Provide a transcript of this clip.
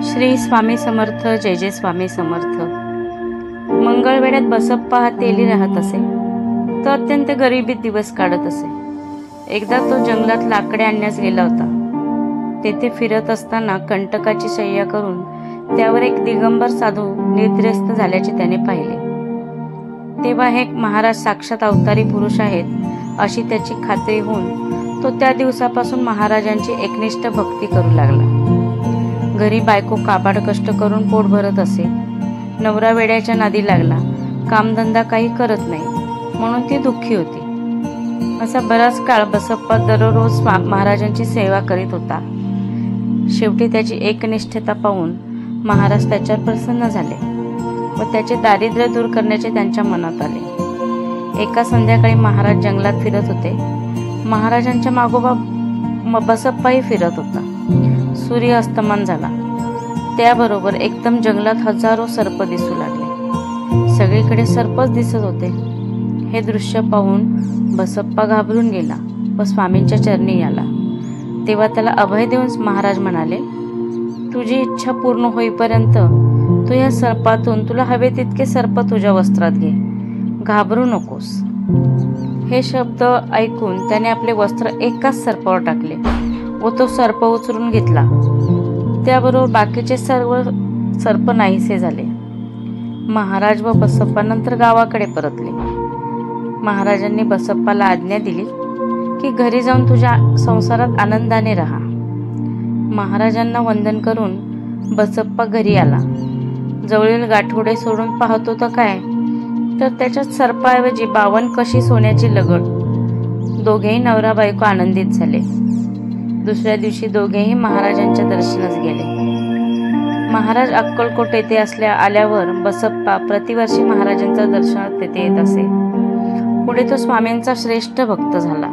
श्री स्वामी समर्थ. जय जय स्वामी समर्थ. मंगळवेढ्यात बसप्पा हा तेली राहत असे. तो अत्यंत गरिबीत दिवस काढत असे. एकदा तो जंगलात लाकडे आणण्यास गेला होता. तेथे फिरत असताना कंटकाची शय्या करून त्यावर एक दिगंबर साधू निद्रस्त झाल्याचे त्याने पाहिले. तेव्हा हे महाराज साक्षात अवतारी पुरुष आहेत अशी त्याची खात्री होऊन तो त्या दिवसापासून महाराजांची एकनिष्ठ भक्ती करू लागला. घरी बायको काबाड कष्ट करून पोट भरत असे. नवरा वेड्याच्या नादी लागला. कामधंदा काही करत नाही म्हणून ती दुःखी होती. असा बराच काळ बसप्पा दररोज महाराजांची सेवा करीत होता. शेवटी त्याची एकनिष्ठता पाहून महाराज त्याच्यावर प्रसन्न झाले व त्याचे दारिद्र्य दूर करण्याचे त्यांच्या मनात आले. एका संध्याकाळी महाराज जंगलात फिरत होते. महाराजांच्या मागोमाग बसप्पाही फिरत होता. सूर्य अस्तमान झाला. त्याबरोबर एकदम जंगलात हजारो सर्प दिसू लागले. सगळीकडे सर्पच दिसत होते. हे दृश्य पाहून बसप्पा घाबरून गेला व स्वामींच्या चरणी आला. तेव्हा त्याला अभय देऊन महाराज म्हणाले, तुझी इच्छा पूर्ण होईपर्यंत तू या सर्पातून तुला हवे तितके सर्प तुझ्या वस्त्रात घे, घाबरू नकोस. हे शब्द ऐकून त्याने आपले वस्त्र एकाच सर्पावर टाकले व तो सर्प उचलून घेतला. त्याबरोबर बाकीचे सर्व सर्प नाहीसे झाले. महाराज व बसप्पा नंतर गावाकडे परतले. महाराजांनी बसप्पाला आज्ञा दिली की घरी जाऊन तुझ्या संसारात आनंदाने राहा. महाराजांना वंदन करून बसप्पा घरी आला. जवळील गाठोडे सोडून पाहतो तर काय, तर त्याच्यात सर्पाऐवजी 52 कशी सोन्याची लगड. दोघेही नवरा बायको आनंदित झाले. दुसऱ्या दिवशी दोघेही महाराजांच्या दर्शनास गेले. महाराज अक्कलकोट येथे आल्यावर बसप्पा प्रतिवर्षी महाराजांच्या दर्शनात तेथे येत असे. पुढे तो स्वामींचा श्रेष्ठ भक्त झाला.